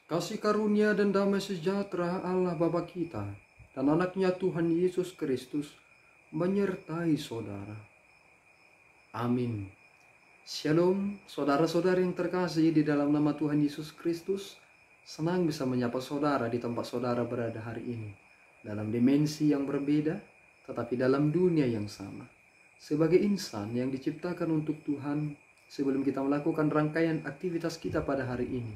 Kasih karunia dan damai sejahtera Allah Bapa kita dan anaknya Tuhan Yesus Kristus menyertai saudara. Amin. Shalom saudara-saudara yang terkasih di dalam nama Tuhan Yesus Kristus. Senang bisa menyapa saudara di tempat saudara berada hari ini. Dalam dimensi yang berbeda tetapi dalam dunia yang sama. Sebagai insan yang diciptakan untuk Tuhan, sebelum kita melakukan rangkaian aktivitas kita pada hari ini,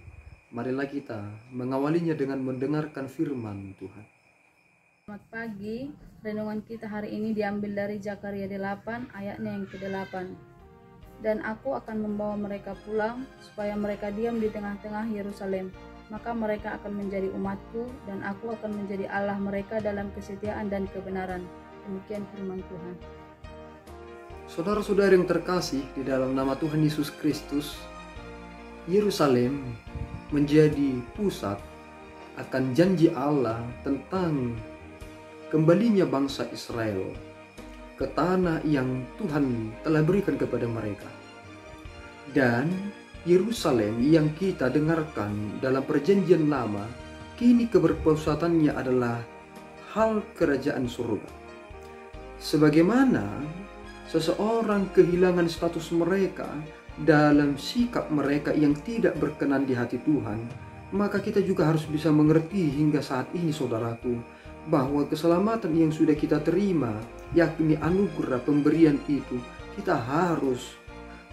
marilah kita mengawalinya dengan mendengarkan firman Tuhan. Selamat pagi, renungan kita hari ini diambil dari Zakaria 8 ayatnya yang ke-8. Dan aku akan membawa mereka pulang, supaya mereka diam di tengah-tengah Yerusalem. Maka mereka akan menjadi umatku, dan aku akan menjadi Allah mereka dalam kesetiaan dan kebenaran. Demikian firman Tuhan. Saudara-saudara yang terkasih di dalam nama Tuhan Yesus Kristus, Yerusalem menjadi pusat akan janji Allah tentang kembalinya bangsa Israel ke tanah yang Tuhan telah berikan kepada mereka. Dan Yerusalem yang kita dengarkan dalam perjanjian lama, kini keberpusatannya adalah hal kerajaan surga. Sebagaimana seseorang kehilangan status mereka dalam sikap mereka yang tidak berkenan di hati Tuhan, maka kita juga harus bisa mengerti hingga saat ini, saudaraku, bahwa keselamatan yang sudah kita terima, yakni anugerah pemberian itu, kita harus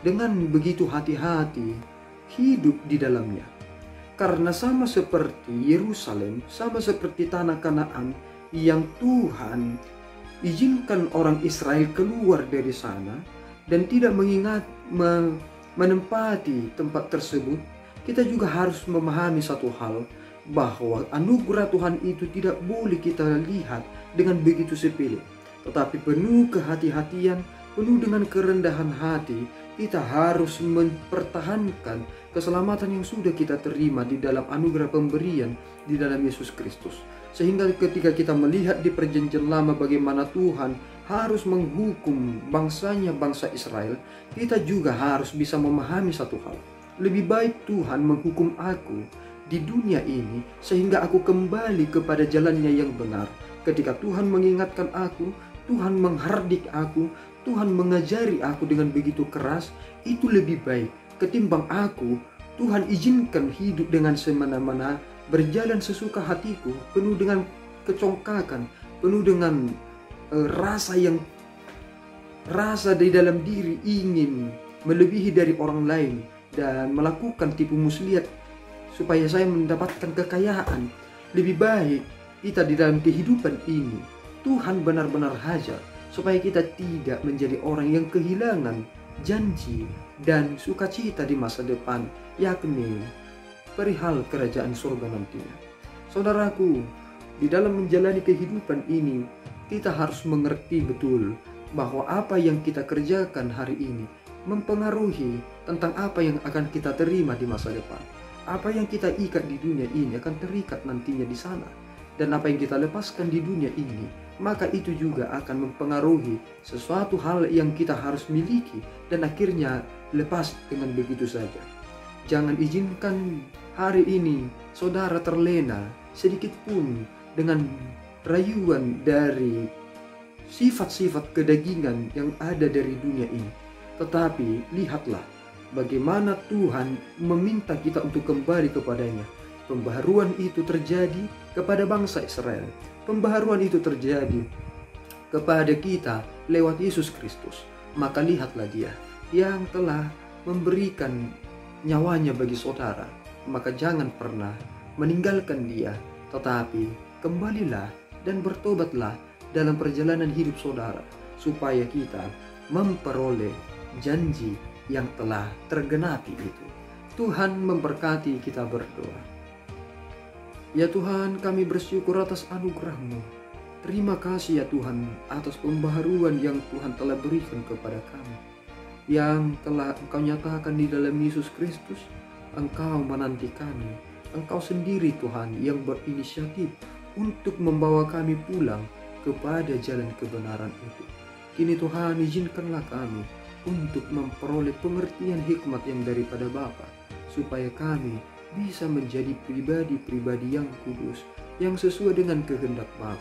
dengan begitu hati-hati hidup di dalamnya. Karena sama seperti Yerusalem, sama seperti tanah Kanaan yang Tuhan izinkan orang Israel keluar dari sana dan tidak menempati tempat tersebut, kita juga harus memahami satu hal, bahwa anugerah Tuhan itu tidak boleh kita lihat dengan begitu sepele, tetapi penuh kehati-hatian, penuh dengan kerendahan hati. Kita harus mempertahankan keselamatan yang sudah kita terima di dalam anugerah pemberian di dalam Yesus Kristus. Sehingga ketika kita melihat di perjanjian lama bagaimana Tuhan harus menghukum bangsanya, bangsa Israel, kita juga harus bisa memahami satu hal. Lebih baik Tuhan menghukum aku di dunia ini sehingga aku kembali kepada jalannya yang benar. Ketika Tuhan mengingatkan aku, Tuhan menghardik aku, Tuhan mengajari aku dengan begitu keras, itu lebih baik ketimbang aku Tuhan izinkan hidup dengan semena-mena, berjalan sesuka hatiku, penuh dengan kecongkakan, penuh dengan rasa di dalam diri ingin melebihi dari orang lain dan melakukan tipu muslihat supaya saya mendapatkan kekayaan. Lebih baik kita di dalam kehidupan ini Tuhan benar-benar hajar supaya kita tidak menjadi orang yang kehilangan janji dan sukacita di masa depan, yakni perihal kerajaan surga nantinya. Saudaraku, di dalam menjalani kehidupan ini, kita harus mengerti betul bahwa apa yang kita kerjakan hari ini mempengaruhi tentang apa yang akan kita terima di masa depan. Apa yang kita ikat di dunia ini akan terikat nantinya di sana. Dan apa yang kita lepaskan di dunia ini, maka itu juga akan mempengaruhi sesuatu hal yang kita harus miliki dan akhirnya lepas dengan begitu saja. Jangan izinkan hari ini saudara terlena sedikit pun dengan rayuan dari sifat-sifat kedagingan yang ada dari dunia ini. Tetapi lihatlah bagaimana Tuhan meminta kita untuk kembali kepadanya. Pembaharuan itu terjadi kepada bangsa Israel. Pembaharuan itu terjadi kepada kita lewat Yesus Kristus. Maka lihatlah Dia yang telah memberikan nyawanya bagi saudara. Maka jangan pernah meninggalkan Dia, tetapi kembalilah dan bertobatlah dalam perjalanan hidup saudara, supaya kita memperoleh janji yang telah tergenapi itu. Tuhan memberkati, kita berdoa. Ya Tuhan, kami bersyukur atas anugerah-Mu. Terima kasih ya Tuhan atas pembaharuan yang Tuhan telah berikan kepada kami, yang telah Engkau nyatakan di dalam Yesus Kristus. Engkau menanti kami, Engkau sendiri Tuhan yang berinisiatif untuk membawa kami pulang kepada jalan kebenaran itu. Kini Tuhan, izinkanlah kami untuk memperoleh pengertian hikmat yang daripada Bapa, supaya kami bisa menjadi pribadi-pribadi yang kudus, yang sesuai dengan kehendak Bapa.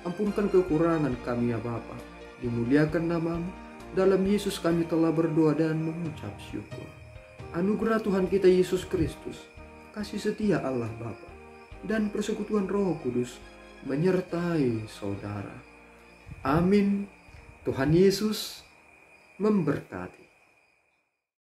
Ampunkan kekurangan kami ya Bapa. Dimuliakan namamu. Dalam Yesus kami telah berdoa dan mengucap syukur. Anugerah Tuhan kita Yesus Kristus, kasih setia Allah Bapa, dan persekutuan Roh Kudus menyertai saudara. Amin. Tuhan Yesus memberkati.